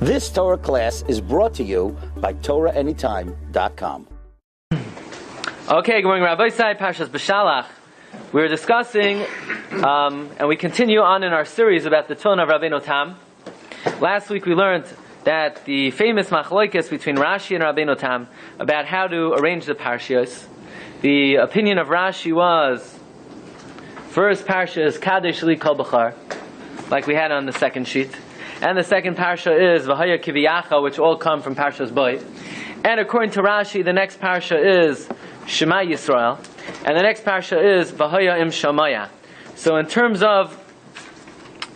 This Torah class is brought to you by TorahAnytime.com. Okay, good morning, Rabbi Glatstein, Parshas Beshalach. We're discussing, and we continue on in our series about the Tefillin of Rabbeinu Tam. Last week we learned that the famous machlokes between Rashi and Rabbeinu Tam about how to arrange the Parshas. The opinion of Rashi was, first Parsha is Kadesh Li Kol B'char, like we had on the second sheet. And the second Parsha is V'haya Kiviyacha, which all come from Parshas Boy. And according to Rashi, the next Parsha is Shema Yisrael. And the next Parsha is V'haya Im Shamaya. So in terms of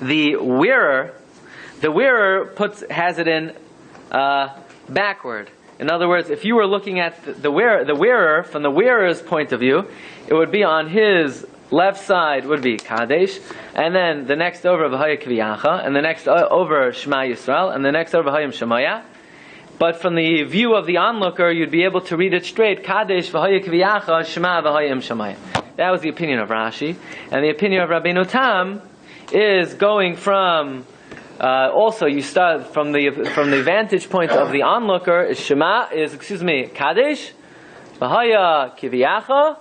the wearer has it in backward. In other words, if you were looking at the wearer from the wearer's point of view, it would be on his left side would be Kadesh, and then the next over V'haya Kiviyacha, and the next over Shema Yisrael, and the next over V'haya Shemaya. But from the view of the onlooker, you'd be able to read it straight: Kadesh V'haya Kiviyacha, Shema V'haya Shemaya. That was the opinion of Rashi, and the opinion of Rabbeinu Tam is going from. Also, you start from the vantage point of the onlooker. Is Kadesh V'haya Kiviyacha,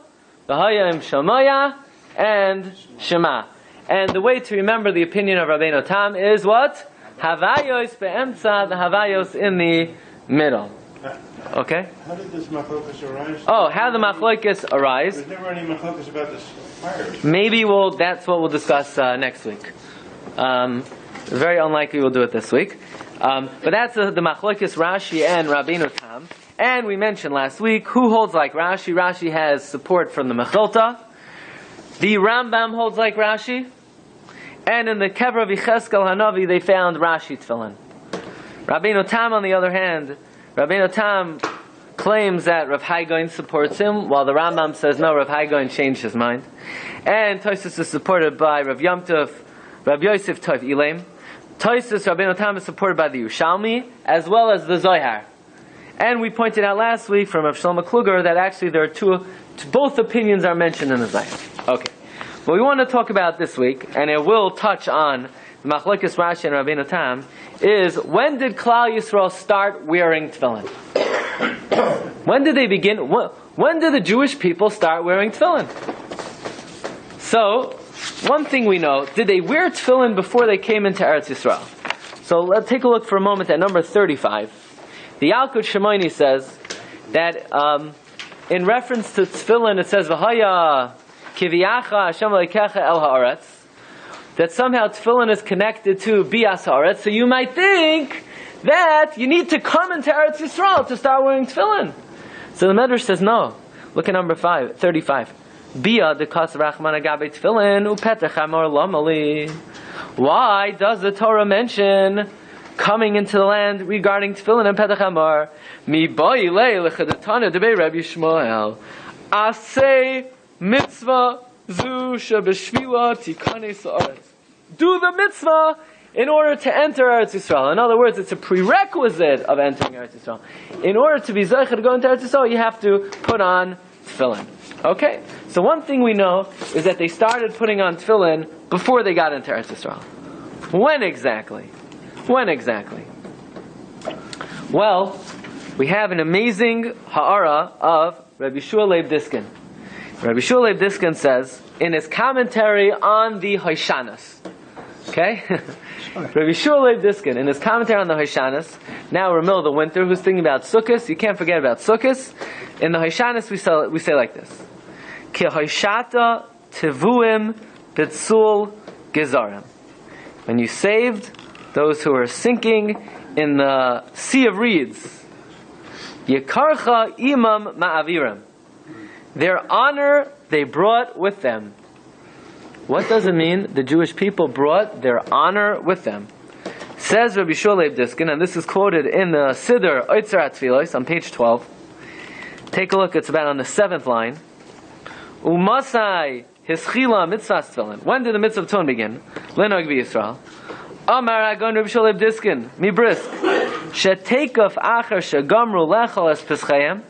V'haya Shemaya, and Shema. And the way to remember the opinion of Rabbeinu Tam is what? Havayos be'emtza, the Havayos in the middle. Okay? How did this machlokes arise? Oh, how the machlokes arise? There's never any machlokes about this fire. Maybe that's what we'll discuss next week. Very unlikely we'll do it this week. But that's the machlokes Rashi and Rabbeinu Tam. And we mentioned last week, who holds like Rashi? Rashi has support from the Mechilta. The Rambam holds like Rashi. And in the Kever of Yecheskel Hanavi, they found Rashi Tefillin. Rabbeinu Tam, on the other hand, Rabbeinu Tam claims that Rav Hai Gaon supports him, while the Rambam says no, Rav Hai Gaon changed his mind. And Tosfos is supported by Rav Yom Tov, Rav Yosef Tov Ilaim. Tosfos, Rabbeinu Tam is supported by the Yerushalmi, as well as the Zohar. And we pointed out last week from Rav Shlomo Kluger that actually there are both opinions are mentioned in the Zohar. Okay. What we want to talk about this week, and it will touch on the machlokes Rashi and Rabbeinu Tam, is when did Klal Yisrael start wearing tefillin? When did they begin? When did the Jewish people start wearing tefillin? So, one thing we know, did they wear tefillin before they came into Eretz Yisrael? So let's take a look for a moment at number 35. The Yalkut Shimoni says that in reference to tefillin, it says V'haya Kiviyacha Hashem Elokecha El Haaretz, that somehow tefillin is connected to Bias Haaretz. So you might think that you need to come into Eretz Yisrael to start wearing tefillin. So the Medrash says no. Look at number 35. Bia de Kas Rachman Agabe Tefillin Upetach Amor Lamali. Why does the Torah mention coming into the land regarding tefillin and Petach Amor? Mi boi le lechadatana debei Rabbi Shmuel asay mitzvah zu shebeshvila tikane sa'aretz. Do the mitzvah in order to enter Eretz Yisrael. In other words, it's a prerequisite of entering Eretz Yisrael. In order to be zeicher to go into Eretz Yisrael, you have to put on tefillin. Okay? So one thing we know is that they started putting on tefillin before they got into Eretz Yisrael. When exactly? Well, we have an amazing ha'ara of Rabbi Shua Leib Diskin. Rabbi Shua Leib Diskin says, in his commentary on the Hoshanos, okay? Rabbi Shua Leib Diskin, in his commentary on the Hoshanos, now we're in the middle of the winter, who's thinking about Sukkos? You can't forget about Sukkos. In the Hoshanos, we say like this: Ki Hoshata Tevuim Bitzul Gezarim. When you saved those who are sinking in the sea of reeds, Yekarcha Imam Ma'avirim. Their honor they brought with them. What does it mean? The Jewish people brought their honor with them. Says Rabbi Shua Leib Diskin, and this is quoted in the Siddur Oitzer HaTfilos on page 12. Take a look, it's about on the 7th line. Umasai hischila mitzvahs tefillin. When did the mitzvah of tefillin begin? Linog v'Yisrael. Amar Agon Rabbi Shua Leib Diskin, mi brisk. Shetekaf acher shegamru lechol es pischayim.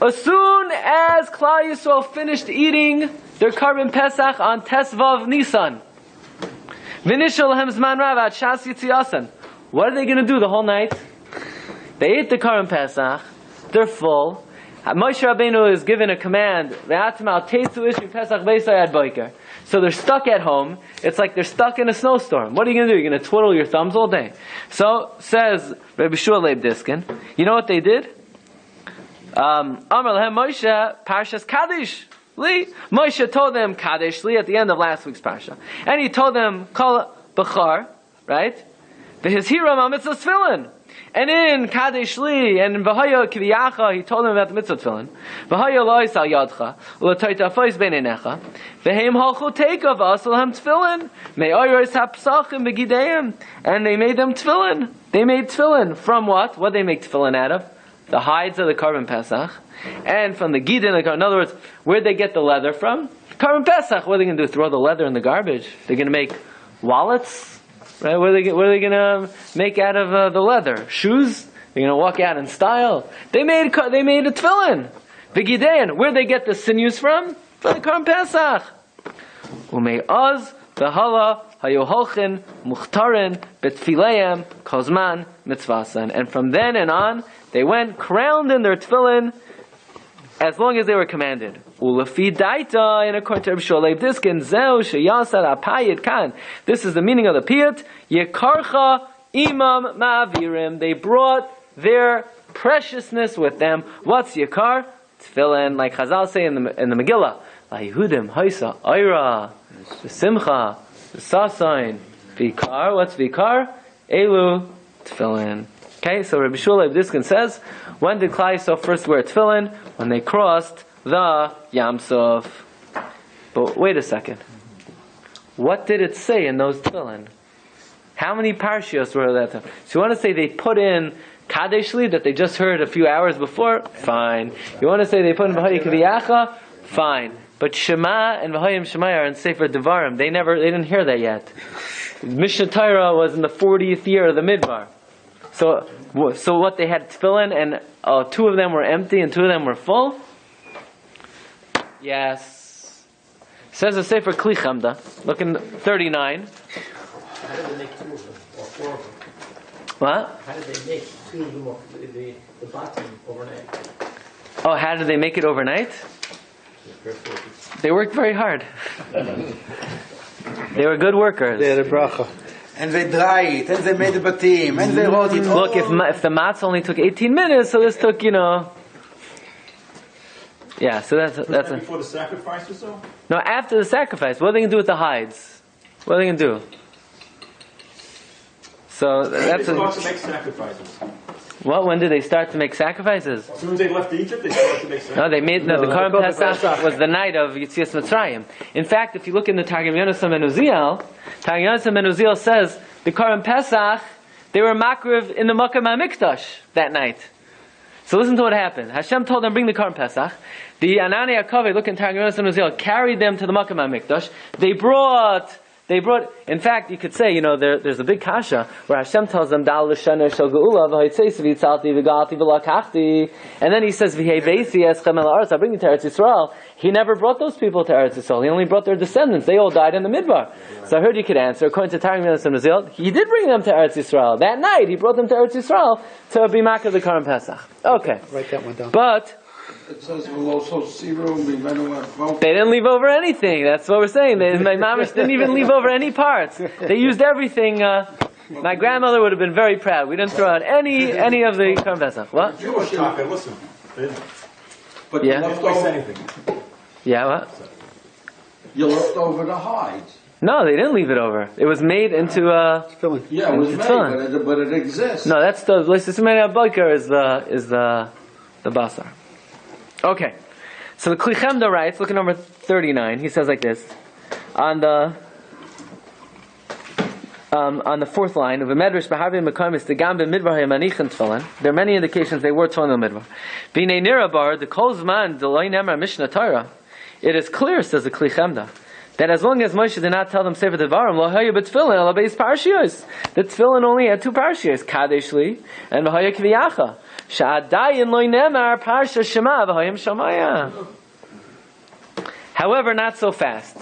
As soon as Klal Yisrael finished eating their Karban Pesach on Tesvav Nisan, V'nishal lahem zman rav ad shas yitziasan. What are they going to do the whole night? They ate the Karban Pesach. They're full. Moshe Rabbeinu is given a command. So they're stuck at home. It's like they're stuck in a snowstorm. What are you going to do? You're going to twiddle your thumbs all day. So says Rabbi Glatstein, you know what they did? Amar lehem Moshe Parshas Kaddish Li. Moshe told them Kaddish Li at the end of last week's Parsha, and he told them Kol Bechar, right? V'hizhiram al mitzvah tefillin. And in Kaddish Li and in V'haya Kiviyacha, he told them about the mitzvah tefillin. V'haya lo yisal yadcha u'l'toita afos beinenecha v'heim halchu teikav asalhem tefillin me'oros hapsachim b'gideim. And they made them tefillin. They made tefillin from what? What they make tefillin out of? The hides of the Karban Pesach, and from the gidin. In other words, where'd they get the leather from? Karban Pesach. What are they going to do? Throw the leather in the garbage? They're going to make wallets, right? What are they going to make out of the leather? Shoes? They're going to walk out in style. They made a tefillin. V'gidein. Where'd they get the sinews from? From the Karban Pesach. Ume'oz v'hala hayoholchin muchtarin betfileim kozman mitzvasan. And from then and on, they went crowned in their tefillin as long as they were commanded. Ulefi daita, in according to Rabbi Sholei Diskin, zeu sheyasad apayit kan. This is the meaning of the piyut. Yekarcha imam ma'avirim. They brought their preciousness with them. What's yekar? Tefillin, like Chazal say in the Megillah. Layehudim haisa ayra, the simcha, the sasain, vikar. What's vikar? Elu tefillin. Okay, so Rabbi Sholei Diskin says, when did Klal Yisrael first wear tefillin? When they crossed the Yam Suf. But wait a second. What did it say in those tefillin? How many Parshas were that time? So you want to say they put in Kadesh Li that they just heard a few hours before? Fine. You want to say they put in V'haya K'viyacha? Fine. But Shema and V'hayim Shemai are in Sefer Devarim. They didn't hear that yet. Mishnah Torah was in the 40th year of the Midbar. So what, they had tefillin and 2 of them were empty and 2 of them were full? Yes. Says the Sefer Kli Chamda. Look in 39. How did they make 2 of them or 4 of them? What? How did they make 2 of them or the bottom overnight? Oh, how did they make it overnight? They worked very hard. They were good workers. They had a bracha. And they dry it, and they made the batim, and they wrote it. Look, if the matzah only took 18 minutes, so this took, yeah, so that's before the sacrifice or so? No, after the sacrifice. What are they going to do with the hides? What are they going to do? So that's they start to make sacrifices. What? When did they start to make sacrifices? As soon as they left Egypt, they started to make sacrifices. The Karban Pesach was the night of Yetzias Mitzrayim. In fact, if you look in the Targum Yonasan ben Uziel says the Karban Pesach, they were makriv in the Makam HaMikdash that night. So listen to what happened. Hashem told them, bring the Karban Pesach. The Anani HaKaveh, look in Targum Yonasan ben Uziel, carried them to the Makam HaMikdash. They brought, in fact, you could say, there's a big kasha where Hashem tells them, Dal l'shana shel geula v'hoitzeis v'yitzalti v'galti v'lakachti, and then he says, V'hei beisi eschem el ha'aretz, I'll bring you to Eretz Yisrael. He never brought those people to Eretz Yisrael. He only brought their descendants. They all died in the Midbar. So I heard you could answer, according to Targum Yonasan ben Uziel, he did bring them to Eretz Yisrael. That night, he brought them to Eretz Yisrael to be Makkah the Karban Pesach. Okay. Write that one down. But it says we'll also see room. they didn't leave over anything. That's what we're saying. My mamish didn't even leave over any parts. They used everything. My grandmother would have been very proud. We didn't throw out any of the Karban Pesach. What? Jewish talker, listen. But Yeah. you left over anything. Yeah, what? You left over the hides. No, they didn't leave it over. It was made into Tefillin. Yeah, it was It's made, fine. but it exists. No, that's the Lissimena Boiker is the basar. Okay. So the Kli Chemda writes, look at number 39, he says like this. On the 4th line of a medrash b'harvei mekamis the gam b'midbar ha'manichin tefillin. There are many indications they wore tefillin in the midbar. B'nei nirabar the kol zman d'loi nemar mishnah Torah. It is clear, says the Kli Chemda, that as long as Moshe did not tell them Sefer Devarim lo haya b'tefillin ala beis parshios, the tefillin only had 2 parshios, Kadesh Li and V'haya K'viyacha. Sha'adayin lo nemar parsha Shema v'hayim Shamaya. However, not so fast.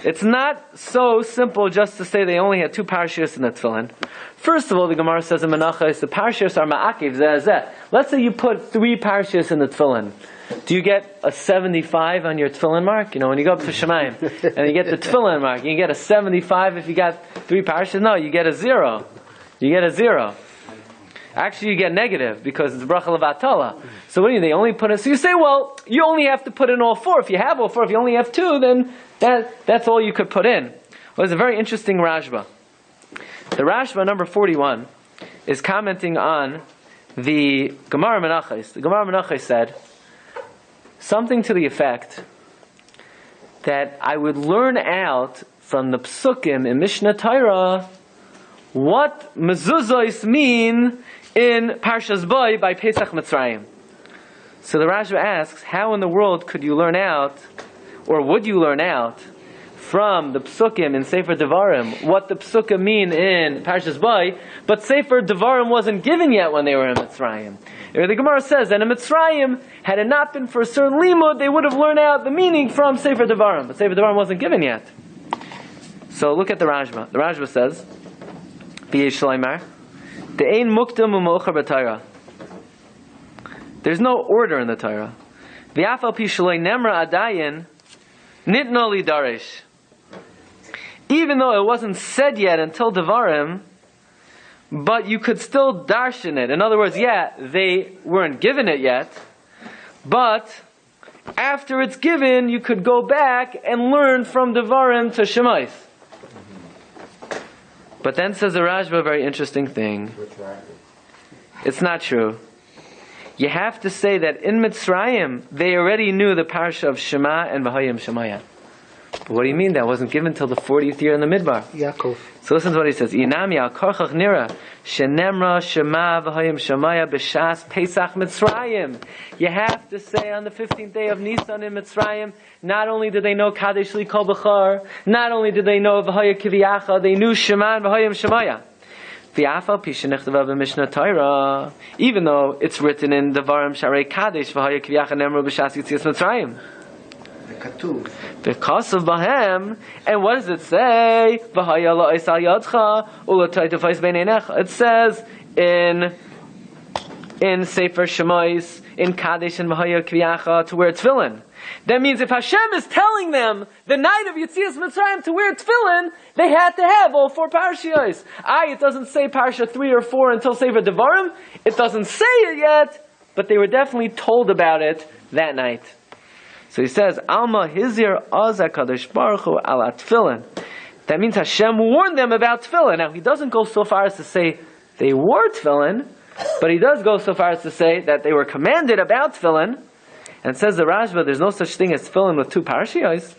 It's not so simple just to say they only had 2 Parshas in the Tefillin. First of all, the Gemara says in Menachos, the Parshas are ma'akiv zeh zeh. Let's say you put 3 Parshas in the Tefillin. Do you get a 75 on your Tefillin mark? You know, when you go up to Shemayim, and you get the Tefillin mark, you get a 75 if you got 3 Parshas? No, you get a 0. You get a 0. Actually, you get negative, because it's bracha levatala. So what do you, they only put in, so you say, well, you only have to put in all 4. If you have all 4, if you only have 2, then that's all you could put in. Well, it's a very interesting Rashba. The Rashba, number 41, is commenting on the Gemara Menachos. The Gemara Menachos said something to the effect that I would learn out from the Psukim in Mishnah Torah what mezuzos mean in Parshas Boy by Pesach Mitzrayim. So the Rashba asks, how in the world could you learn out, or would you learn out, from the Psukim in Sefer Devarim, what the Psukim mean in Parshas Boy, but Sefer Devarim wasn't given yet when they were in Mitzrayim. The Gemara says that in Mitzrayim, had it not been for a certain limud, they would have learned out the meaning from Sefer Devarim, but Sefer Devarim wasn't given yet. So look at the Rashba. The Rashba says, there's no order in the Torah. Even though it wasn't said yet until Devarim, but you could still darshan it. In other words, yeah, they weren't given it yet, but after it's given, you could go back and learn from Devarim to Shemais. But then says the Rashba a very interesting thing. It's not true. You have to say that in Mitzrayim, they already knew the Parsha of Shema and V'hayim Shemaya. But what do you mean? That wasn't given till the 40th year in the Midbar. Yaakov. So listen to what he says. Inami al korchach nira shenemra Shema V'hayim Shemaya b'shas Pesach Mitzrayim. You have to say on the 15th day of Nisan in Mitzrayim, not only did they know Kadesh Li Kol B'char, not only did they know V'haya Kiviyacha, they knew Shema and V'hayim Shemaya. Even though it's written in Devarim Sharei Kadesh V'haya Kiviyacha Nemru b'shas Yitzias Mitzrayim. Because of Bahem, and what does it say? It says in Sefer Shemais, in Kadesh and V'haya Kviyacha, to wear tefillin. That means if Hashem is telling them the night of Yetzias Mitzrayim to wear tefillin, they had to have all 4 parashiyos. It doesn't say Parsha 3 or 4 until Sefer Devarim. It doesn't say it yet, but they were definitely told about it that night. So he says, Alma Hizir Az HaKadosh Baruch Hu Ala Tefillin. That means Hashem warned them about tefillin. Now he doesn't go so far as to say they wore tefillin, but he does go so far as to say that they were commanded about tefillin. And says the Rashba, there's no such thing as tefillin with 2 parashiyos.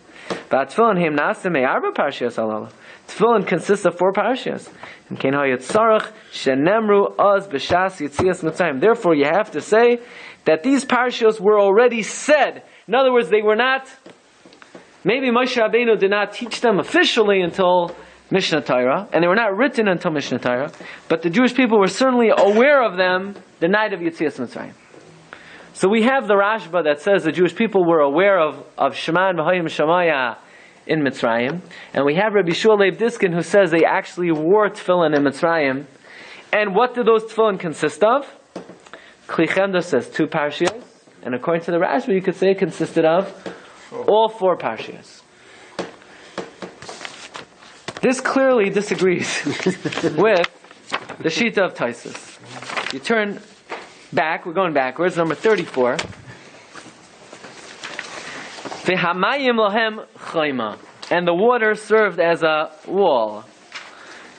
But tefillin him nasim me'arba parashiyos alala. Tefillin consists of 4 parashiyos. And kein hayatzarach shenemru az b'shas yitzias mitzrayim. Therefore, you have to say that these parashiyos were already said. In other words, they were not. Maybe Moshe Rabbeinu did not teach them officially until Mishnah Torah, and they were not written until Mishnah Torah. But the Jewish people were certainly aware of them the night of Yitzias Mitzrayim. So we have the Rashba that says the Jewish people were aware of Shema and V'hayim Shemaya in Mitzrayim. And we have Rabbi Shua Leib Diskin who says they actually wore tefillin in Mitzrayim. And what do those tefillin consist of? Kli Chemda says 2 parashiyos. And according to the Rashba, you could say it consisted of all 4 parashiyos. This clearly disagrees with the Shita of Taisus. You turn back, we're going backwards, number 34. V'hamayim lahem chayma. And the water served as a wall.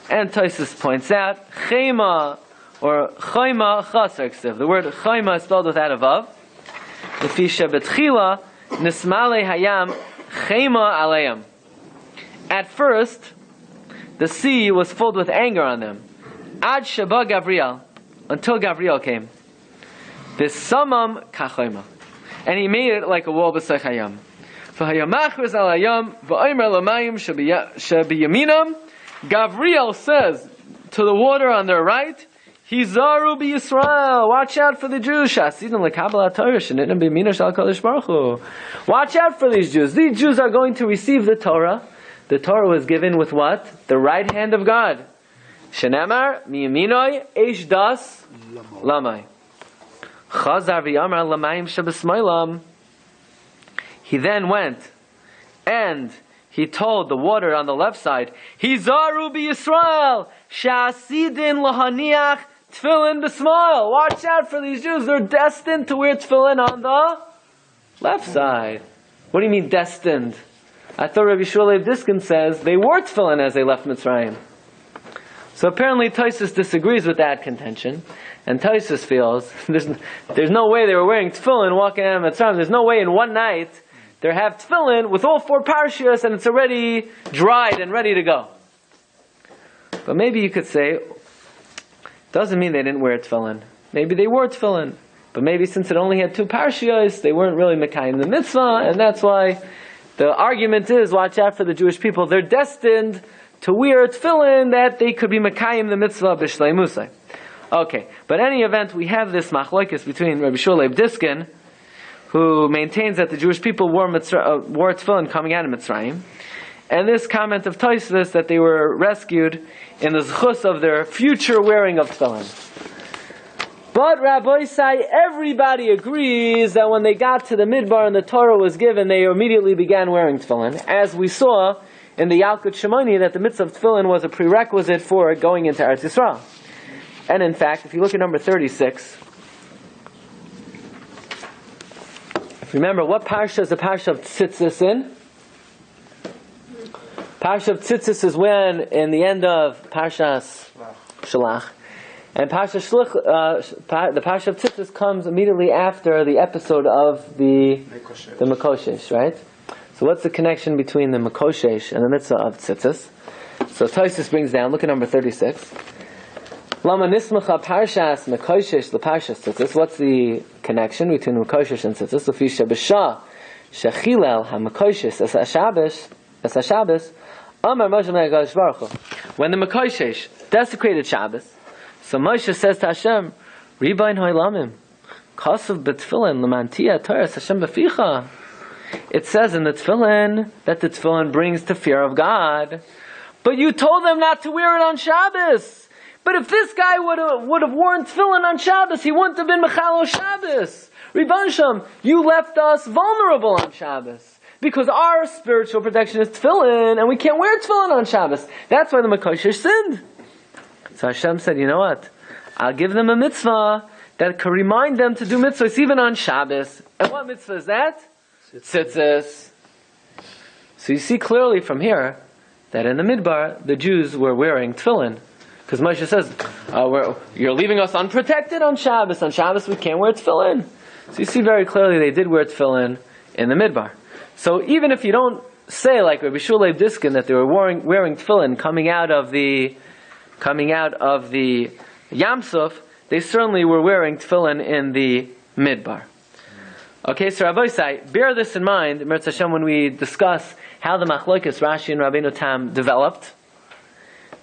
And Taisus points out, chayma, or chayma chaser ksiv. The word chayma is spelled without a vav. Lefi shebetchila nismale hayam chayma aleim. At first, the sea was filled with anger on them. Ad sheba Gabriel, until Gabriel came. V'samam kachayma, and he made it like a wall b'sei hayam. V'hayamachris al hayam v'omer lamayim shebiyaminam. Gabriel says to the water on their right, Hizaru b'Yisrael, watch out for the Jews. Shasidin lekabel haTorah shenitna b'yamino shel HaKadosh Baruch Hu. Watch out for these Jews. These Jews are going to receive the Torah. the Torah was given with what? The right hand of God. Shenemar miyaminoi eish das lamai. Chazar v'yamar lamayim shebesmailam. He then went and he told the water on the left side, Hizaru b'Yisrael shasidin lahaniach tefillin b'smail. Watch out for these Jews. They're destined to wear tefillin on the left side. What do you mean destined? I thought Rabbi Shmuel Diskin says they wore tefillin as they left Mitzrayim. So apparently Tosfos disagrees with that contention, and Tosfos feels there's no way they were wearing tefillin walking out of Mitzrayim. There's no way in one night they have tefillin with all 4 parshas and it's already dried and ready to go. But maybe you could say, doesn't mean they didn't wear tefillin. Maybe they wore tefillin, but maybe since it only had 2 parshas, they weren't really mekayim the mitzvah, and that's why the argument is, watch out for the Jewish people. They're destined to wear tefillin that they could be mekayim the mitzvah b'shlei musay. Okay, but in any event, we have this machlokes between Rabbi Shmuel Diskin, who maintains that the Jewish people wore tefillin coming out of Mitzrayim, and this comment of Tosfos that they were rescued in the zchus of their future wearing of tefillin. But Rabbi say everybody agrees that when they got to the Midbar and the Torah was given, they immediately began wearing tefillin, as we saw in the Yalkut Shimoni that the mitzvah of tefillin was a prerequisite for going into Eretz Yisrael. And in fact, if you look at number 36, remember, what Parsha is the Parsha of Tzitzis in? Parsha of Tzitzis is when, in the end of Parshas Beshalach, and the Parsha of Tzitzis comes immediately after the episode of the Mekoshesh, right? So what's the connection between the Mekoshesh and the mitzvah of Tzitzis? So Tosfos brings down, look at number 36. Lama nismacha Parshas Mekoshesh leParshas Tzitzis. What's the connection between Mekoshesh and Tzitzis? Lefi shebesha shechilel haMekoshesh es haShabbos Amar Moshe leHakadosh Baruch Hu. When the Mekoshesh desecrated Shabbos, so Moshe says to Hashem, Ribain hoilamim kasav betfillin lemantia Torah Hashem beficha. It says in the tefillin that the tefillin brings to fear of God, but you told them not to wear it on Shabbos. But if this guy would have worn tefillin on Shabbos, he wouldn't have been mechalo Shabbos. Ribansham, you left us vulnerable on Shabbos because our spiritual protection is tefillin, and we can't wear tefillin on Shabbos. That's why the Mekoshesh sinned. So Hashem said, you know what? I'll give them a mitzvah that could remind them to do mitzvahs even on Shabbos. And what mitzvah is that? Tzitzis. So you see clearly from here that in the Midbar, the Jews were wearing tefillin. Because Moshe says, you're leaving us unprotected on Shabbos. On Shabbos we can't wear tefillin. So you see very clearly they did wear tefillin in the Midbar. So even if you don't say like Rabbi Shmuel Diskin that they were wearing tefillin coming out of the Yam Suf, they certainly were wearing tefillin in the Midbar. Okay, so Rabbi Say, bear this in mind, Mirz Hashem, when we discuss how the machlokes Rashi and Rabbeinu Tam developed.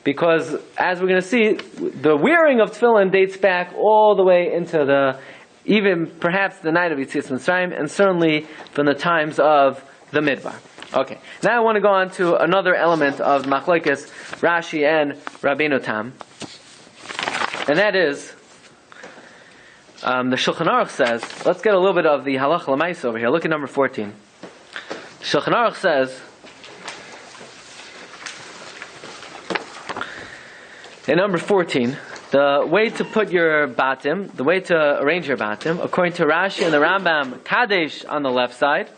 Because, as we're going to see, the wearing of tefillin dates back all the way into even perhaps the night of Yetzias Mitzrayim, and certainly from the times of the Midbar. Okay, now I want to go on to another element of machlokes Rashi and Rabbeinu Tam, and that is the Shulchan Aruch says. Let's get a little bit of the halacha l'maisa over here. Look at number 14. Shulchan Aruch says, in number 14, the way to put your batim, the way to arrange your batim, according to Rashi and the Rambam, Kadesh on the left side,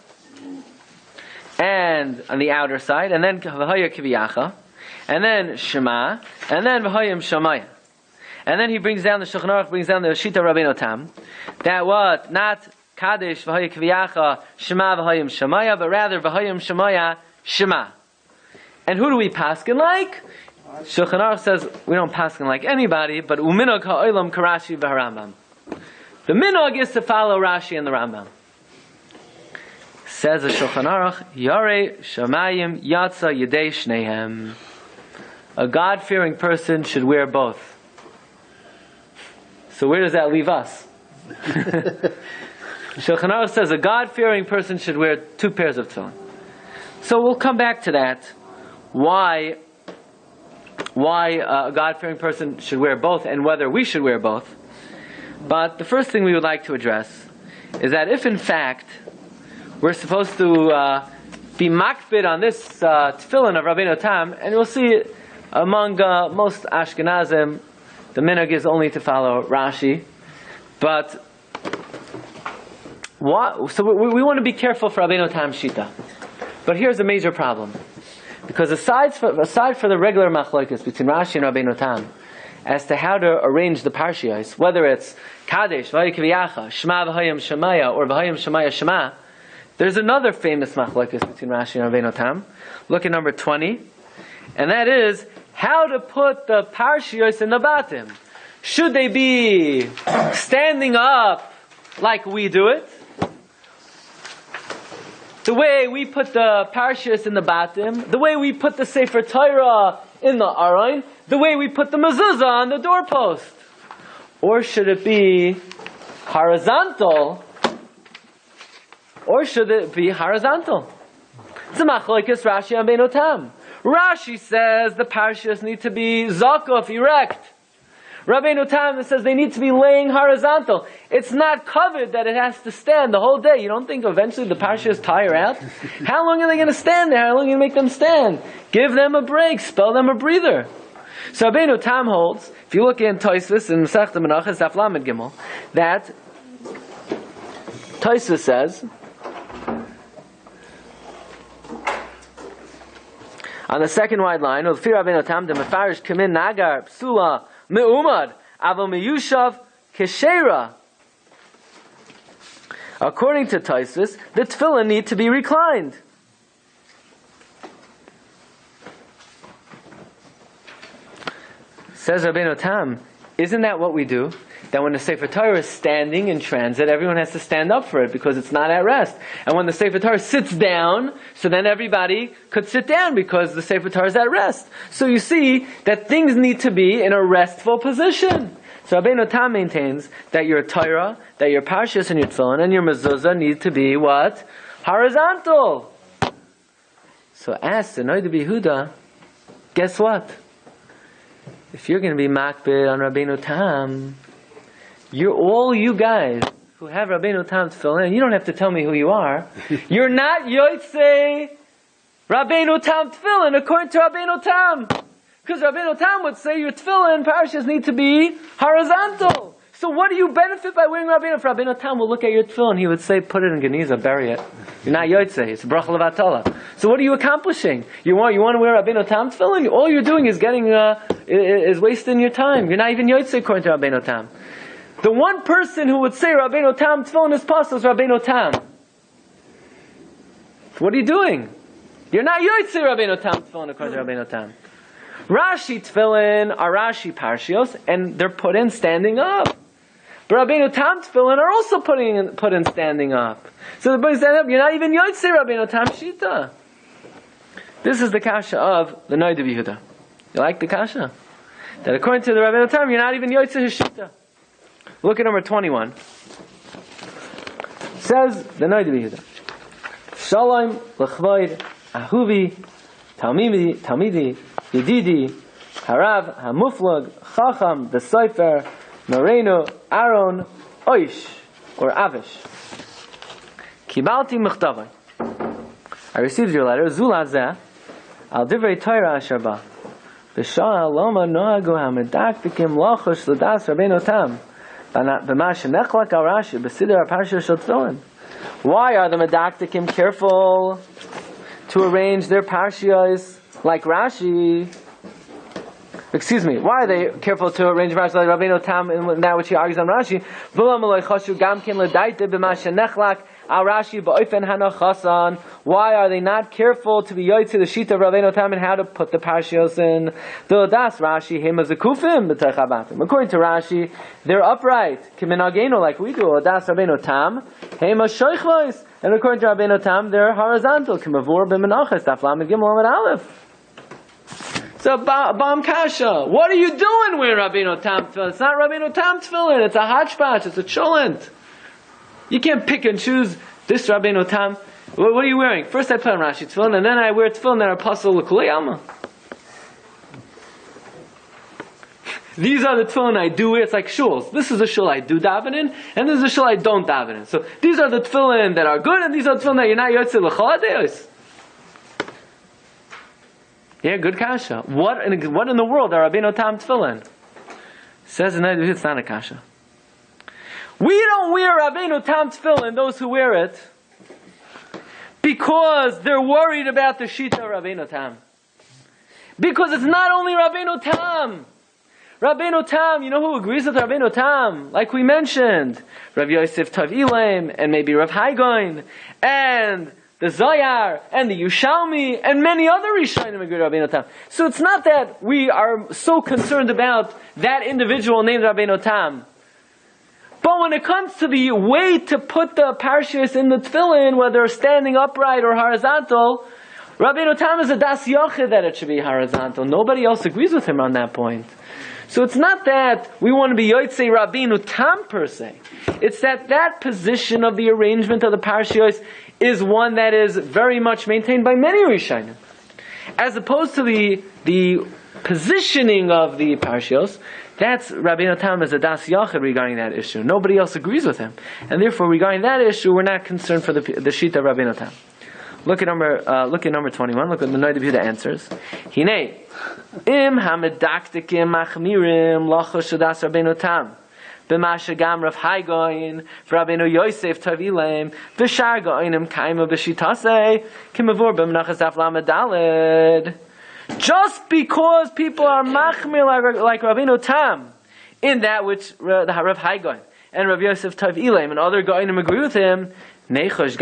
and on the outer side, and then V'haya Kiviyacha, and then Shema, and then V'hayim Shemaya. And then he brings down, the Shulchan Aruch brings down the Shita Rabbeinu Tam, that what? Not Kadesh V'haya Kiviyacha, Shema V'hayim Shemaya, but rather V'hayim Shemaya, Shema. And who do we paskin like? Shulchan Aruch says we don't paskin like anybody, but uminog ha'olam karashi v'harambam. The minog is to follow Rashi and the Rambam. Says the Shulchan Aruch, Yarei Shamayim Yatsa Yedei Shnehem. A God-fearing person should wear both. So where does that leave us? Shulchan Aruch says a God-fearing person should wear 2 pairs of tefillin. So we'll come back to that. why a God-fearing person should wear both and whether we should wear both. But the first thing we would like to address is that if in fact we're supposed to be makbid on this tefillin of Rabbeinu Tam, and we'll see it among most Ashkenazim, the minhag is only to follow Rashi. But so we want to be careful for Rabbeinu Tam Shita. But here's a major problem. Because aside for the regular machlokes between Rashi and Rabbeinu Tam, as to how to arrange the Parshas, whether it's Kadesh, Vayikviyacha, Shema V'hayim Shemaya, or V'hayim Shemaya Shema, there's another famous machlokes between Rashi and Rabbeinu Tam. Look at number 20. And that is, how to put the Parshas in the batim. Should they be standing up like we do it? The way we put the Parshas in the batim, the way we put the Sefer Torah in the Aron, the way we put the mezuzah on the doorpost? Or should it be horizontal? Or should it be horizontal? It's a machlokes Rashi and Rabbeinu Tam. Rashi says the Parshas need to be zakuf, erect. Rabbeinu Tam says they need to be laying horizontal. It's not covered that it has to stand the whole day. You don't think eventually the Parshas tire out? How long are they going to stand there? How long are you going to make them stand? Give them a break. Spell them a breather. So Rabbeinu Tam holds, if you look in Tosfos in Masechta Menachos Daf Lamed Gimel, that Tosfos says, on the second wide line, Ulfi Rabbeinu Tam de Mefarish Kamin Nagar Psula Me'umad Avo Meyushav Keshera. According to Tosfos, the tefillin need to be reclined. Says Rabbeinu Tam, isn't that what we do? That when the Sefer Torah is standing in transit, everyone has to stand up for it because it's not at rest. And when the Sefer Torah sits down, so then everybody could sit down because the Sefer Torah is at rest. So you see that things need to be in a restful position. So Rabbeinu Tam maintains that your Torah, that your Parshas and your Tefillin and your mezuzah need to be what? Horizontal. So ask the Noida B'Yehuda, guess what? If you're going to be makbid on Rabbeinu Tam, all you guys who have Rabbeinu Tam tefillin, and you don't have to tell me who you are, you're not yotzei Rabbeinu Tam tefillin according to Rabbeinu Tam. Because Rabbeinu Tam would say your tefillin parashas need to be horizontal. So what do you benefit by wearing Rabbeinu? If Rabbeinu Tam will look at your tefillin, he would say, put it in Geniza, bury it. You're not yotzei. It's a bracha levatala. So what are you accomplishing? You want to wear Rabbeinu Tam tefillin? All you're doing is is wasting your time. You're not even yotzei according to Rabbeinu Tam. The one person who would say Rabbeinu Tam tefillin is possible is Rabbeinu Tam. What are you doing? You're not yotzei Rabbeinu Tam tefillin according to Rabbeinu Tam. Rashi tefillin are Rashi parshios, and they're put in standing up. But Rabbeinu Tam tefillin are also put in standing up. So the standing up, you're not even yotzei Rabbeinu Tam shita. This is the kasha of the Noida B'Yehuda. You like the kasha? That according to the Rabbeinu Tam, you're not even yotzei his shita. Look at number 21. Says the Noida B'Yehuda, Shalom l'chvoid ahuvi talmidi yedidi harav hamuflag chacham the sofer Moreno Aaron Oish or Avish. Kibalti mechtavai. I received your letter. Zulazeh al divrei Torah asher ba. B'sha'al loma noagu hamedaktikim lochosh l'das Rabbeinu Tam. Why are the medaktikim careful to arrange their parshas like Rashi? Excuse me, why are they careful to arrange Rashi like Rabbeinu Tam in that which he argues on Rashi? Why are they not careful to be yoytze the sheet of Rabbeinu Tam and how to put the parshas in? According to Rashi, they're upright, like we do. And according to Rabbeinu Tam, they're horizontal. So, Bam Kasha, what are you doing with Rabbeinu Tam tefillin? It's not Rabbeinu Tam tefillin, it's a hodgepodge, it's a cholent. You can't pick and choose this Rabbeinu Tam What are you wearing? First I put on Rashi tefillin, and then I wear tefillin that are pasul l'kulei alma. These are the tefillin I do wear. It's like shuls. This is the shul I do daven in, and this is the shul I don't daven in. So these are the tefillin that are good, and these are the tefillin that you're not yotzei l'chol adayos. Yeah, good kasha. What in the world are Rabbeinu Tam tefillin? Says in the it's not a kasha. We don't wear Rabbeinu Tam tefillin, those who wear it, because they're worried about the shita of Rabbeinu Tam. Because it's not only Rabbeinu Tam. Rabbeinu Tam, you know who agrees with Rabbeinu Tam? Like we mentioned, Rav Yosef Tov Ilaim, and maybe Rav Haigoin, and the Zayar, and the Yushalmi, and many other Rishonim agree with Rabbeinu Tam. So it's not that we are so concerned about that individual named Rabbeinu Tam. But when it comes to the way to put the Parshas in the Tefillin, whether standing upright or horizontal, Rabbeinu Tam is a das yochid that it should be horizontal. Nobody else agrees with him on that point. So it's not that we want to be Yotzei Rabbeinu Tam per se. It's that position of the arrangement of the Parshas is one that is very much maintained by many Rishonim. As opposed to the positioning of the Parshas, that's Rabbeinu Tam as a das yachid regarding that issue. Nobody else agrees with him. And therefore, regarding that issue, we're not concerned for the shita of Rabbeinu Tam. Look at number 21. Look at the Noda B'Yehuda answers. Hinei im hamedaktikim machmirim lacha shadas Rabbeinu Tam b'masha gam Rav Haigoin v'Rabbeinu Yosef Tov Ilaim v'shar go'inim kaima b'shitasei kimavur b'menachas daf lamed daled. Just because people are machmir like Rabbeinu Tam in that which Rav Haigoin and Rav Yosef Tov Ilaim and other go'inim agree with him, does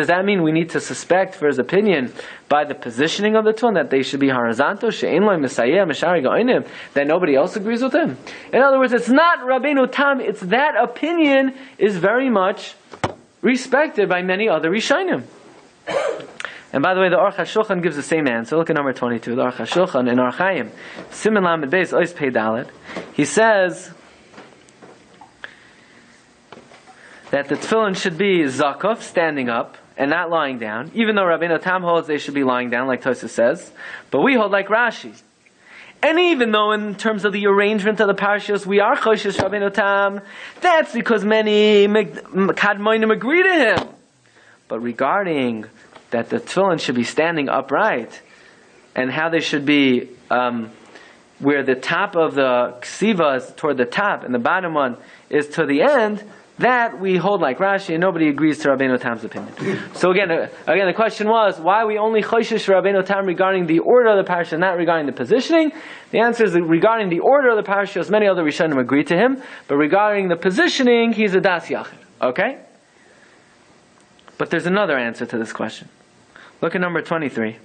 that mean we need to suspect for his opinion by the positioning of the tefillin that they should be horizontal, that nobody else agrees with him? In other words, it's not Rabbeinu Tam, it's that opinion is very much respected by many other Rishonim. And by the way, the Aruch HaShulchan gives the same answer. Look at number 22. The Aruch HaShulchan in Orach Chaim, Siman Lamed Beis Ois Pei Dalet, he says that the tefillin should be zakuf, standing up, and not lying down. Even though Rabbeinu Tam holds they should be lying down, like Tosfos says, but we hold like Rashi. And even though in terms of the arrangement of the parashas we are choshesh Rabbeinu Tam, that's because many kadmonim agree to him. But regarding that the tefillin should be standing upright, and how they should be where the top of the ksiva is toward the top, and the bottom one is to the end, that we hold like Rashi, and nobody agrees to Rabbeinu Tam's opinion. So again, the question was, why are we only choshesh Rabbeinu Tam regarding the order of the parasha, not regarding the positioning? The answer is that regarding the order of the parasha, as many other Rishonim agree to him, but regarding the positioning, he's a das yachid. Okay? But there's another answer to this question. Look at number 23.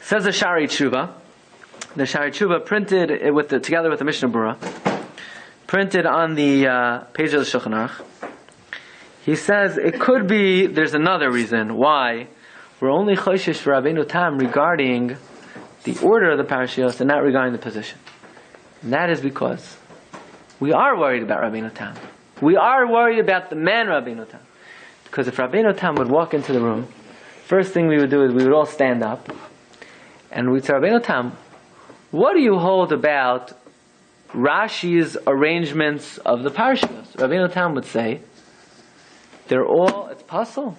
Says the Shari Tshuva. The Shari Tshuva printed together with the Mishnah Berurah, printed on the page of the Shulchan Aruch. He says it could be there's another reason why we're only choshesh for Rabbeinu Tam regarding the order of the parashiyos and not regarding the position. And that is because we are worried about Rabbeinu Tam. We are worried about the man Rabbeinu Tam. Because if Rabbeinu Tam would walk into the room, first thing we would do is we would all stand up and we'd say, Rabbeinu Tam, what do you hold about Rashi's arrangements of the parashas? Rabbeinu Tam would say, it's pasul.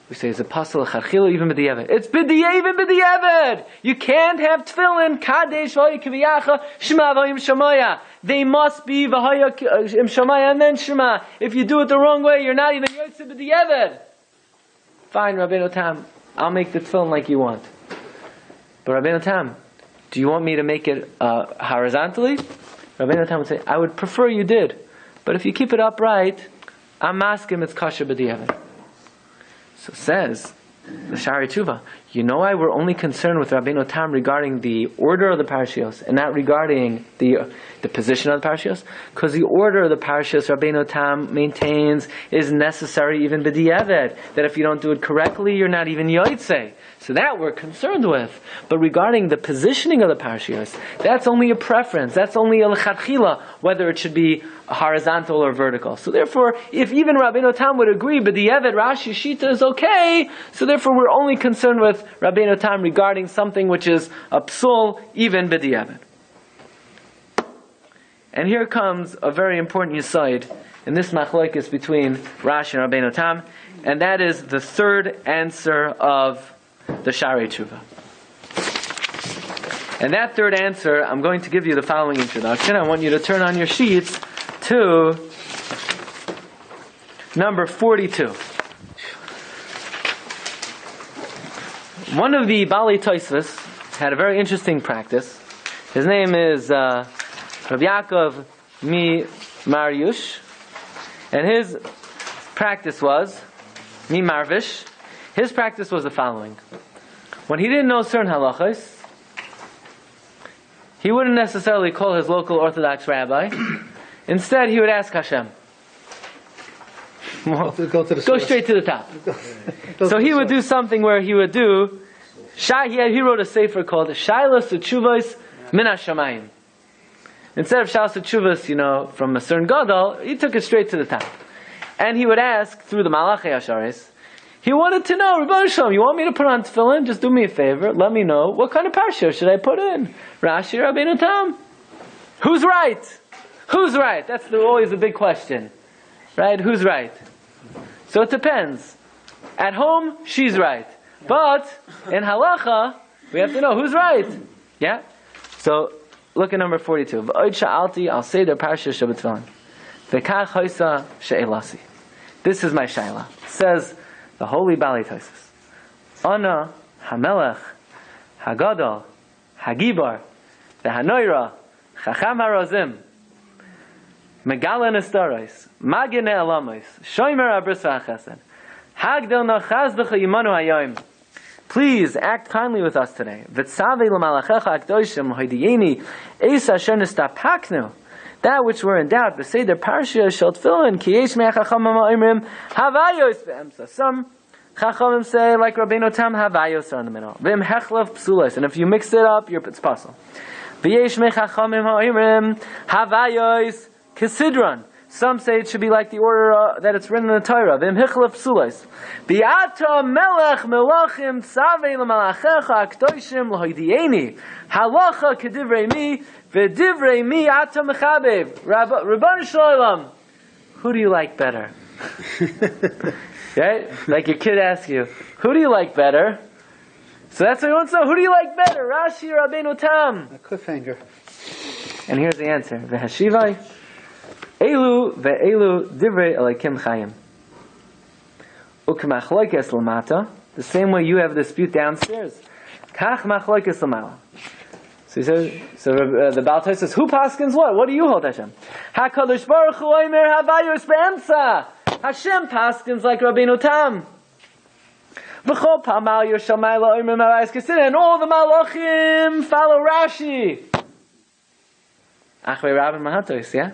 We say, it's a pasul, charchilu, even b'diavad. It's b'diavad. You can't have tefillin, kadesh, v'hoya kiviyacha, shema v'hoyim shemaya. They must be v'hoya im shemaya and then shema. If you do it the wrong way, you're not even yotzei b'diavad. Fine, Rabbeinu Tam, I'll make the tefillin like you want. But Rabbeinu Tam, do you want me to make it horizontally? Rabbeinu Tam would say, I would prefer you did. But if you keep it upright, I'm asking it's kasher b'diavad. So says the Shari Tshuva, You know why we're only concerned with Rabbeinu Tam regarding the order of the Parshios and not regarding the position of the Parshios? Because the order of the Parshios, Rabbeinu Tam maintains, is necessary even b'di'evet. That if you don't do it correctly, you're not even yotzei. So that we're concerned with. But regarding the positioning of the Parshios, that's only a preference. That's only a l'chadchila, whether it should be horizontal or vertical. So therefore, if even Rabbeinu Tam would agree, but the Yevet Rashi Shita is okay, so therefore we're only concerned with Rabbeinu Tam regarding something which is a psul, even b'di'evet. And here comes a very important yesod in this machlokes between Rashi and Rabbeinu Tam, and that is the third answer of the Sharei Tshuva. And that third answer, I'm going to give you the following introduction. I want you to turn on your sheets to number 42. One of the Bali Tosfos had a very interesting practice. His name is Rabbi Yaakov Mi Mariush, and his practice was Mi Marvish. His practice was the following: when he didn't know certain halachos, he wouldn't necessarily call his local Orthodox rabbi. Instead, he would ask Hashem. Go straight to the top. So he would do something where he would do. He wrote a sefer called Shailas Utshuvos Min Hashamayim. Instead of Shailas Utshuvos, from a certain gadol, he took it straight to the top, and he would ask through the Malachei Asharis. He wanted to know, Rebbeinu Shalom, you want me to put on Tefillin? Just do me a favor. Let me know what kind of Parsha should I put in. Rashi, Rabbeinu Tam. Who's right? Who's right? That's always the big question, right? Who's right? So it depends. At home, she's right, but in halacha, we have to know who's right. Yeah. So look at number 42. V'od sha'alti al seder Parsha shabbatfillin. V'kach hoisa she'elasi. This is my shaila. Says the holy Bali Tosfos. Ana hamelech hagadol hagibar v'hanoira chacham harazim megala nestaros magine alamos shomer abris v'achesed hagdel nachaz b'chayimanu hayom. Please act kindly with us today. V'tzavei l'malachecha akdoshim l'hoidiyeni eis asher nistapaknu. That which we're in doubt, b'seder Parsha shel Tefillin, ki yesh mei hachachamim ha'omrim havayos be'emsa. Some chachamim say, like Rabbeinu Tam, havayos are in the middle. V'im hechlav psulos, and if you mix it up, it's possible. V'yesh mei hachachamim ha'omrim havayos kesidron. Some say it should be like the order that it's written in the Torah. V'im hechlav psulos. V'yata melech melachim tzavei l'malachecha akdoshim l'hoidiyeni halacha kedivrei mi. V'divrei mi ata mechabev. Rabbeinu Shalom, who do you like better? Right? Like your kid asks you, who do you like better? So that's what he wants to know. Who do you like better? Rashi or Rabbeinu Tam? A cliffhanger. And here's the answer. V'hashivai elu ve'elu divrei Elokim chayim. Uk'machloikes l'mata. The same way you have a dispute downstairs. Kach machloikes l'mala. So the Baal Tosfos says, who paskins what? What do you hold, Hashem? HaKadosh Baruch Hu omer havayos be'emsa. Hashem paskins like Rabbeinu Tam. V'chol pamal yoshamai la'omer havayos kesidron. And all the malachim follow Rashi. Achrei Rabban Mahatos, yeah?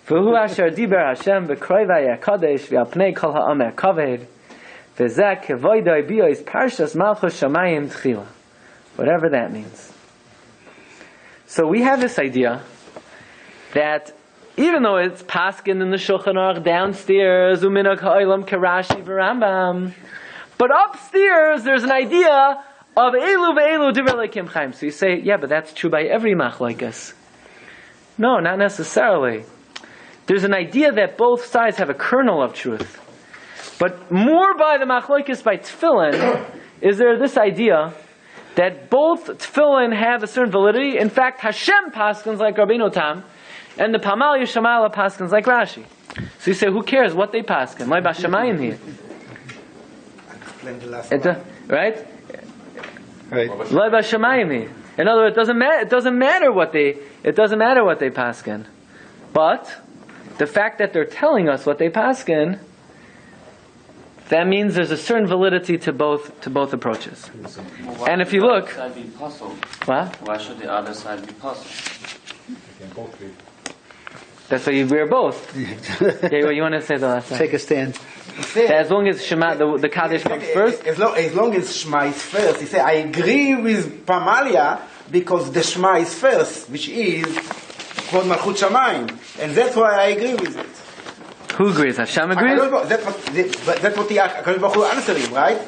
V'hu asher diber Hashem v'kroivai hakadosh v'alpnei kol ha'omer kaved v'zeh kevoidoi biyos Parshas malchus shamayim tchila. Whatever that means. So we have this idea that even though it's paskin in the Shulchan Aruch downstairs, uminag ha'olam karashi v'Rambam, but upstairs there's an idea of elu ve'elu divrei Elokim chayim. So you say, yeah, but that's true by every machlokes. No, not necessarily. There's an idea that both sides have a kernel of truth, but more by the machlokes by Tefillin is there this idea that both Tefillin have a certain validity. In fact, Hashem paskins like Rabbeinu Tam, and the Pamal Yishamala paskins like Rashi. So you say, who cares what they paskin? Loi b'shamayim here. Right? Loi b'shamayim here. In other words, it doesn't matter what they paskin. But the fact that they're telling us what they paskin, that means there's a certain validity to both approaches. And if you look, why should the other side be puzzled? what? Why should the other side be puzzled? That's why we're both. Okay, what you want to say the last time? Take a stand. As long as Shema, the Kaddish comes first. As long as Shema is first, he said, I agree with Pamalia because the Shema is first, which is Kvod Malchut Shamayim, and that's why I agree with it. Who agrees? Hashem agrees? That's what the HaKadosh Baruch Hu answering, right?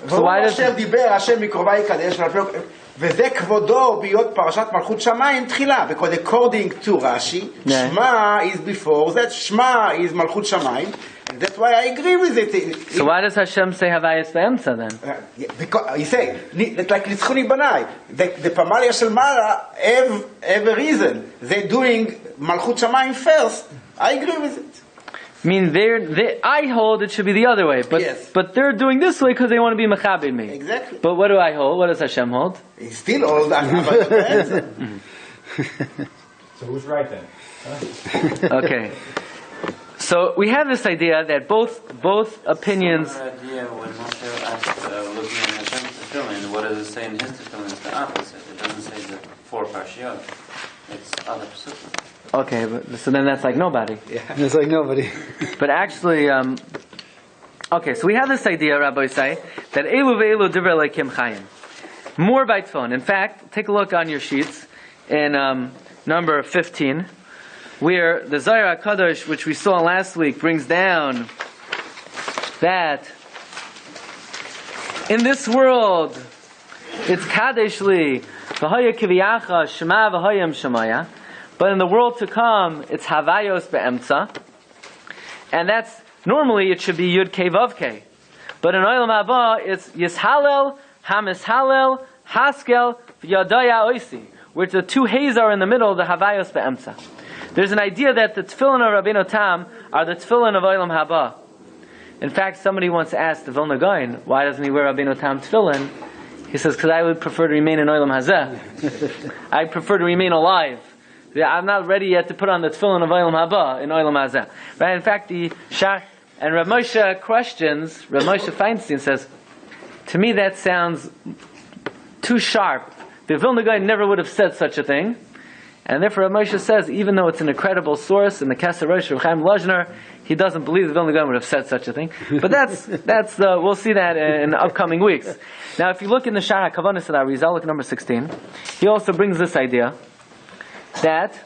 So why does אשר דיבר השם מקרובה יקדש, וזה כבודו בהיות פרשת מלכות שמיים תחילה, because according to Rashi, Shema is before that, Shema is מלכות שמיים, and that's why I agree with it. So why does Hashem say Havayas Be'emtza then? Because, you say, it's like ניצחוני בניי, the Pamalia של מעלה have a reason, they're doing מלכות שמיים first, I agree with it. I mean, I hold it should be the other way, but Yes. but they're doing this way because they want to be mechabe me. Exactly. But what do I hold? What does Hashem hold? It's still all that. So who's right then? Okay. So we have this idea that both opinions. Similar idea when Moshe asked, looking at Hashem's Tefillin, what does it say in his Tefillin? It's the opposite. It doesn't say the 4 Parshiyot. It's other psukim. Okay, so then that's like nobody. Yeah, it's like nobody. But actually, okay, so we have this idea, Rabbi say, that Elu ve'elu divrei Elokim chayim. More by tefillin. In fact, take a look on your sheets in number 15, where the Zohar HaKadosh, which we saw last week, brings down that in this world, it's Kadesh li, v'haya kiviyacha, shema v'hayam shemaya. But in the world to come, it's Havayos Be'emtza. And that's, normally it should be Yud Kei Vav Kei. But in Olam Haba, it's Yishalel, Hamishalel, Haskel, Yadaya Oisi, which the two Hays are in the middle of the Havayos Be'emtza. There's an idea that the Tefillin of Rabbeinu Tam are the Tefillin of Olam Haba. In fact, somebody once asked the Vilna Gaon, why doesn't he wear Rabbeinu Tam Tefillin? He says, because I would prefer to remain in Olam Hazeh. I prefer to remain alive. I'm not ready yet to put on the tefillin of Olam Haba in Olam Hazeh. Right? In fact, the Shach and Rav Moshe questions. Rav Moshe Feinstein says, "To me, that sounds too sharp. The Vilna Gaon never would have said such a thing." And therefore, Rav Moshe says, even though it's an incredible source in the Keser Rosh of Chaim Lozner, he doesn't believe the Vilna Gaon would have said such a thing. But we'll see that in upcoming weeks. Now, if you look in the Shach HaKavanis of the Arizal, look at number 16. He also brings this idea that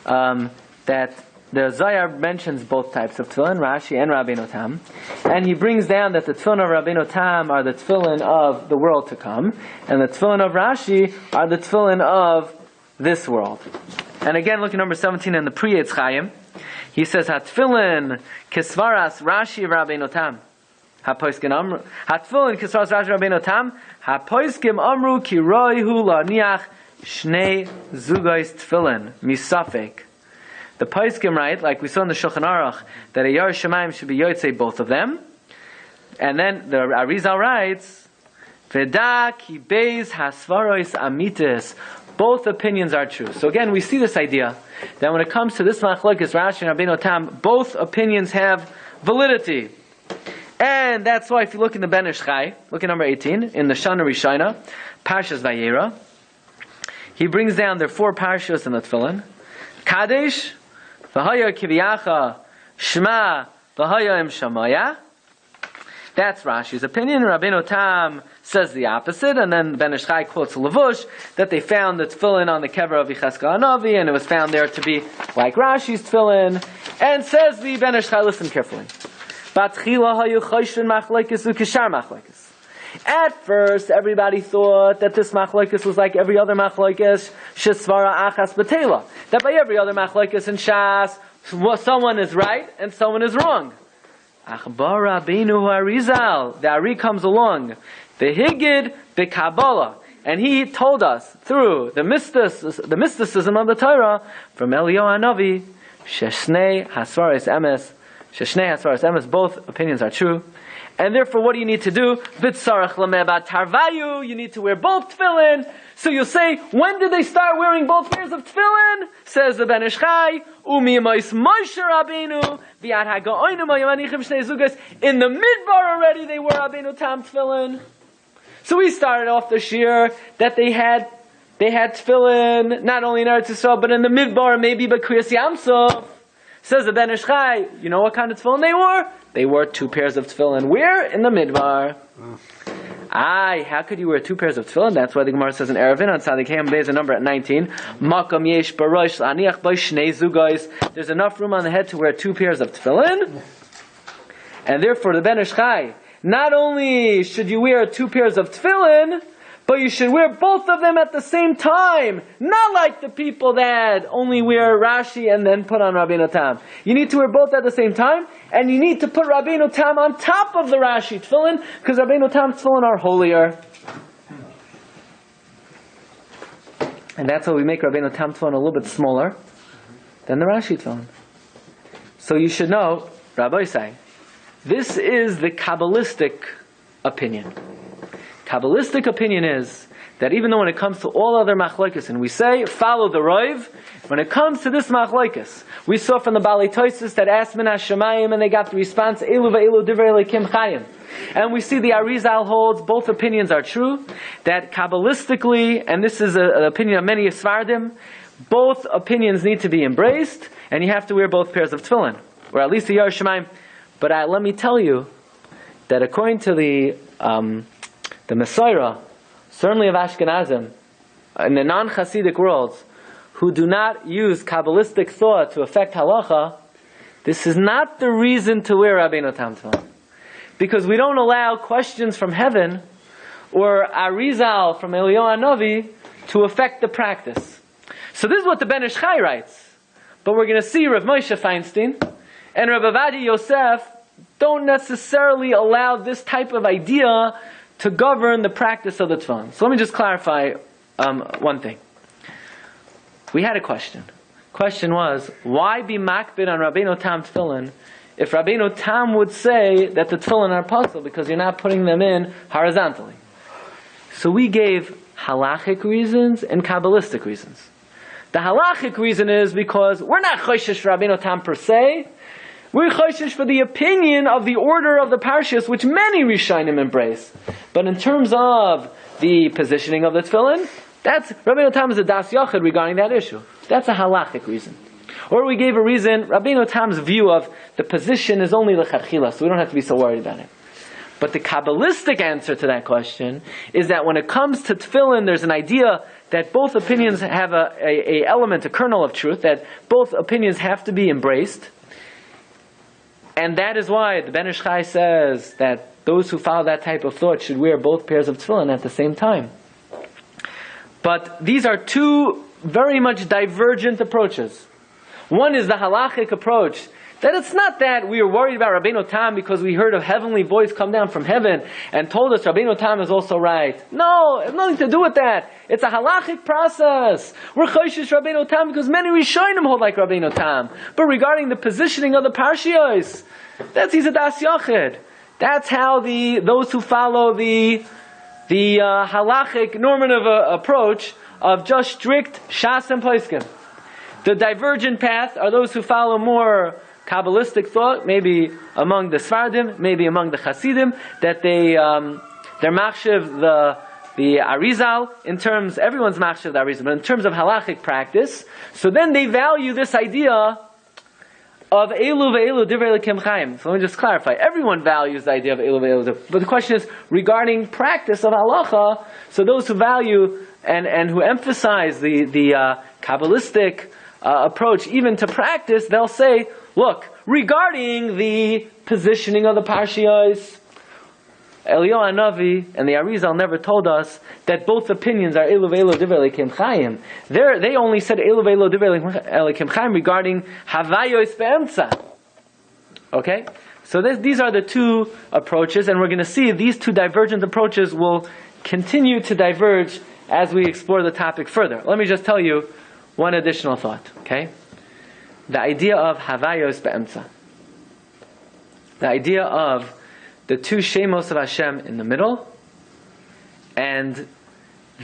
the Zohar mentions both types of tefillin, Rashi and Rabbeinu Tam, and he brings down that the tefillin of Rabbeinu Tam are the tefillin of the world to come, and the tefillin of Rashi are the tefillin of this world. And again, look at number 17 in the Pri-Etz Chaim. He says, "Ha-tefillin kisvaras Rashi Rabbeinu Tam." Ha-poiskim amru. Ha-tefillin kisvaras Rashi Rabbeinu Tam. Ha-poiskim amru ki roihu la'niach Shnei Zugais Tefillin Misafek. The Paiskim write, like we saw in the Shulchan Aruch, that a Yar Shemaim should be Yotzei both of them. And then the Arizal writes, Veda ki beis hasvarois amitis. Both opinions are true. So again, we see this idea that when it comes to this machlokes Rashi and Rabbeinu Tam, both opinions have validity. And that's why if you look in the Ben Ish Chai, look at number 18, in the Shana Rishona, Parshas Vayera, he brings down their 4 parshas in the Tefillin. Kadesh, v'haya kiviyacha, Shema, v'haya im shamaya. That's Rashi's opinion. Rabbeinu Tam says the opposite, and then Ben Ish Chai quotes Levush that they found the Tefillin on the kever of Yechezkel Hanavi, and it was found there to be like Rashi's Tefillin. And says the Ben Ish Chai, listen carefully. Batchila hayu choshvin machlokes u'kishar machlokes. At first, everybody thought that this machlokes was like every other machlokes, shesvara achas betela. That by every other machlokes in Shas, someone is right and someone is wrong. Achbar Rabbeinu Harizal, the Ari comes along, the Higid the Kabbalah, and he told us through the mysticism of the Torah from Eliyahu Hanavi, Sheshnei Hasvaris Emes, both opinions are true. And therefore, what do you need to do? B'tzarach lameh tarvayu. You need to wear both tefillin. So you'll say, when did they start wearing both pairs of tefillin? Says the Ben Ish Chai, U'miyamais Moshe Rabbeinu, v'yad haga'oinu ma'yamanichim shnei zugas. In the midbar already they wore Rabbeinu tam tefillin. So we started off the shiur that they had tefillin, not only in Eretz Yisrael, but in the midbar, maybe b'kriyas Yamsuf. Says the Ben Ish Chai, you know what kind of tefillin they wore? They wore 2 pairs of tefillin. Where? In the midbar. How could you wear 2 pairs of tefillin? That's why the Gemara says in Erevin on Tzadik Ham Beis, a number at 19. Makam yesh barosh la'aniach by shnei zugos. There's enough room on the head to wear 2 pairs of tefillin. And therefore the Ben Ish Chai, not only should you wear 2 pairs of tefillin, but you should wear both of them at the same time. Not like the people that only wear Rashi and then put on Rabbeinu Tam. You need to wear both at the same time, and you need to put Rabbeinu Tam on top of the Rashi tefillin, because Rabbeinu Tam tefillin are holier. And that's why we make Rabbeinu Tam tefillin a little bit smaller than the Rashi tefillin. So you should know, Rabbi say, this is the Kabbalistic opinion. Kabbalistic opinion is that even though when it comes to all other machlokes, and we say, follow the Rav, when it comes to this machlokes, we saw from the Balei Tosis that asked Min HaShamayim, and they got the response, Elu ve'elu divrei Elokim chayim. And we see the Arizal holds, both opinions are true, that Kabbalistically, and this is an opinion of many Sfardim, both opinions need to be embraced, and you have to wear both pairs of tefillin, or at least the Yar Shemaim. But let me tell you, that according to the Mesorah, certainly of Ashkenazim, in the non-Hasidic worlds, who do not use Kabbalistic thought to affect halacha, this is not the reason to wear Rabbeinu Tam tefillin. Because we don't allow questions from heaven, or Arizal from Eliyahu Hanavi, to affect the practice. So this is what the Ben Ish Chai writes. But we're going to see Rav Moshe Feinstein and Rav Avadi Yosef don't necessarily allow this type of idea to govern the practice of the tefillin. So let me just clarify one thing. We had a question. Question was, why be makbid on Rabbeinu Tam tefillin if Rabbeinu Tam would say that the tefillin are puzzle because you're not putting them in horizontally? So we gave halachic reasons and Kabbalistic reasons. The halachic reason is because we're not choshesh for Rabbeinu Tam per se. We're choshesh for the opinion of the order of the Parshas, which many Rishonim embrace. But in terms of the positioning of the tefillin, that's Rabbeinu Tam is a das yachid regarding that issue. That's a halachic reason. Or we gave a reason, Rabbeinu Tam's view of the position is only l'chadchila, so we don't have to be so worried about it. But the Kabbalistic answer to that question is that when it comes to tefillin, there's an idea that both opinions have a element, a kernel of truth, that both opinions have to be embraced. And that is why the Ben Ish Chai says that those who follow that type of thought should wear both pairs of tefillin at the same time. But these are 2 very much divergent approaches. One is the halachic approach, that it's not that we are worried about Rabbeinu Tam because we heard a heavenly voice come down from heaven and told us Rabbeinu Tam is also right. No, it has nothing to do with that. It's a halachic process. We're choshesh Rabbeinu Tam because many Rishonim hold like Rabbeinu Tam. But regarding the positioning of the Parshiyos, that's he's a das yachid. That's how those who follow the halachic normative approach of just strict Shas and Poskim. The divergent path are those who follow more Kabbalistic thought, maybe among the Sfardim, maybe among the Hasidim, that they're machshav the Arizal, in terms, everyone's machshav the Arizal, but in terms of halachic practice, so then they value this idea of Elu ve'elu divrei Elokim chayim. So let me just clarify. Everyone values the idea of Elu ve'elu, but the question is, regarding practice of halacha, so those who value and who emphasize the Kabbalistic approach even to practice, they'll say, look, regarding the positioning of the Parshiyos, Eliyahu Hanavi and the Arizal never told us that both opinions are Elu ve'elu divrei Elokim chayim. They only said Elu ve'elu divrei Elokim chayim regarding Havayos be'emtza. Okay? So these are the 2 approaches, and we're going to see these 2 divergent approaches will continue to diverge as we explore the topic further. Let me just tell you one additional thought, okay? The idea of Havayos be'emtza. The idea of the two Shemos of Hashem in the middle, and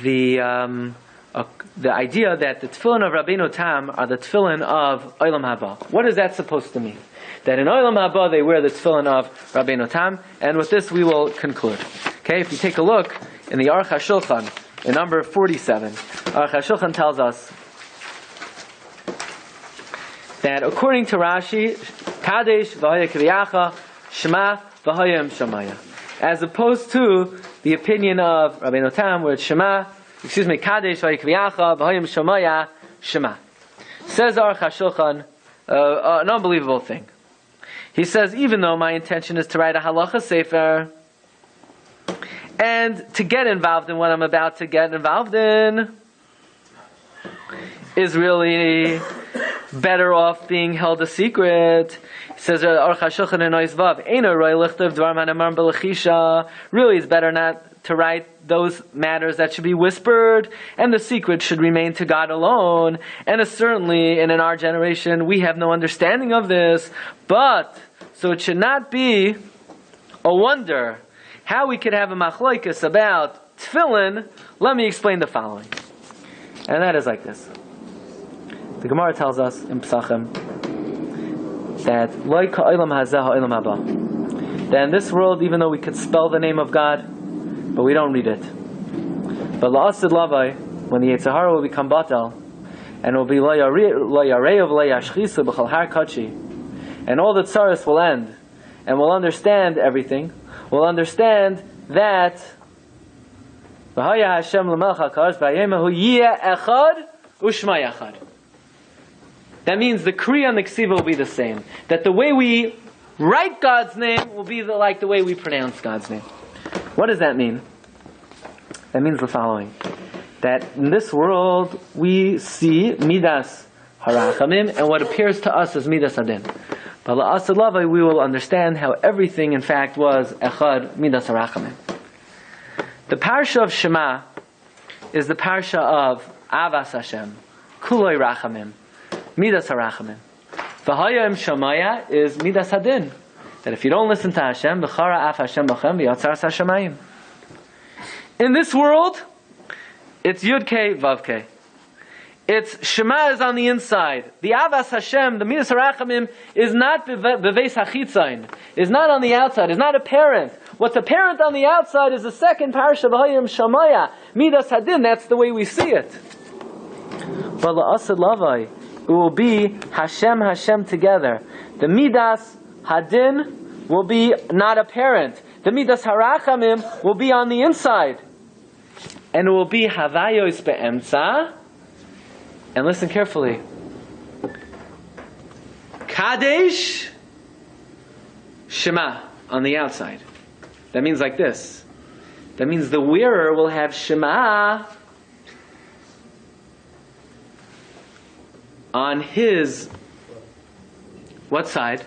the idea that the Tefillin of Rabbeinu Tam are the Tefillin of Olam Haba. What is that supposed to mean? That in Olam Haba they wear the Tefillin of Rabbeinu Tam, and with this we will conclude. Okay, if you take a look in the Aruch HaShulchan, in number 47, Aruch HaShulchan tells us that according to Rashi, Kadesh v'haya kviyacha, Shema v'hayim Shamaya, as opposed to the opinion of Rabbeinu Tam, where it's Kadesh v'haya kviyacha, v'hayim Shamaya, Shema. Says Aruch HaShulchan, an unbelievable thing. He says, even though my intention is to write a halacha sefer, and to get involved in what I'm about to get involved in is really better off being held a secret. He says, really it's better not to write those matters that should be whispered, and the secret should remain to God alone. And certainly, in our generation, we have no understanding of this, but, so it should not be a wonder how we could have a machlokes about tefillin. Let me explain the following. And that is like this. The Gemara tells us in Pesachim that Loi ka'olam hazeh ha'olam haba, that in this world, even though we could spell the name of God, but we don't read it. But la'asid lavai, when the Yetzer Hara will become batal, and it will be lo yarev lo yashchisu b'chol har kachi, and all the tsaros will end, and we'll understand everything. We'll understand that V'haya Hashem l'melech hakadosh v'yemahu yeh echad u'shma yachad. That means the Kriya and the Ksiva will be the same. That the way we write God's name will be like the way we pronounce God's name. What does that mean? That means the following. That in this world we see Midas Harachamim, and what appears to us as Midas Hadin. But la'asad lavai, we will understand how everything in fact was Echad Midas Harachamim. The Parsha of Shema is the Parsha of Avas Hashem, Kuloi Rachamim, Midas Harachamim. V'hayim Shamaya is Midas Hadin. That if you don't listen to Hashem, V'chara af Hashem b'chem v'yatzar Hashemayim. In this world, it's Yud Kei Vav Kei. It's Shema is on the inside. The Avas Hashem, the Midas Harachamim, is not Beveis Hachitzain. Is not on the outside. Is not apparent. What's apparent on the outside is the second Parsha, V'hayim Shamaya, Midas Hadin. That's the way we see it. But La'asad Lavai, it will be Hashem together. The Midas Hadin will be not apparent. The Midas Harachamim will be on the inside. And it will be Havayos Be'emtza. And listen carefully. Kadesh Shema on the outside. That means like this. That means the wearer will have Shema on his what side?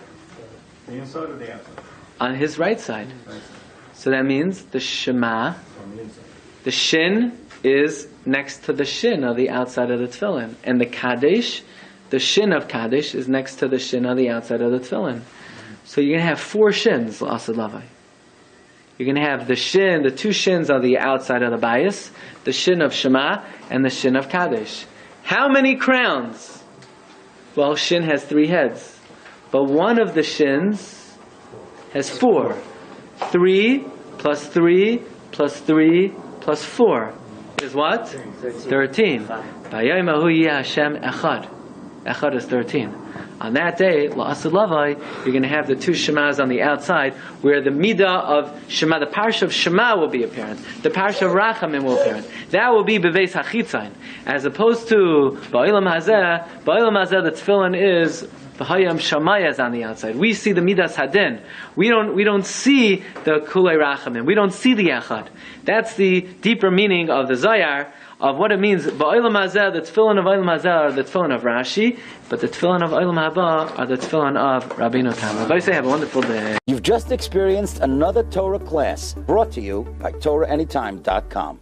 The inside or the outside? On his right side. So that means the Shema, the Shin is next to the Shin of the outside of the Tefillin. And the Kadesh, the Shin of Kadesh, is next to the Shin of the outside of the Tefillin. So you're going to have four Shins, L'asad Lavai. You're going to have the Shin, the two Shins on the outside of the bias, the Shin of Shema, and the Shin of Kadesh. How many crowns? Well, Shin has 3 heads. But one of the Shins has 4. 3 plus 3 plus 3 plus 4 is what? 13. V'yaymahu yeh Hashem echad. Echad is 13. On that day, la'asad lavai, you're going to have the 2 Shemas on the outside, where the midah of Shema, the Parsha of Shema will be apparent. The Parsha of Rachamim will be apparent. That will be beveis hachitzain. As opposed to ba'olam hazeh, the tefillin is V'hayim Shamayas on the outside. We see the Midas Hadin. We don't see the Kulei Rachamim. We don't see the Echad. That's the deeper meaning of the Zayar, of what it means. Ba'olam hazeh, the tefillin of Olam hazeh are the tefillin of Rashi, but the tefillin of Olam haba are the tefillin of Rabbeinu Tam. Rabbi say, have a wonderful day. You've just experienced another Torah class brought to you by TorahAnytime.com.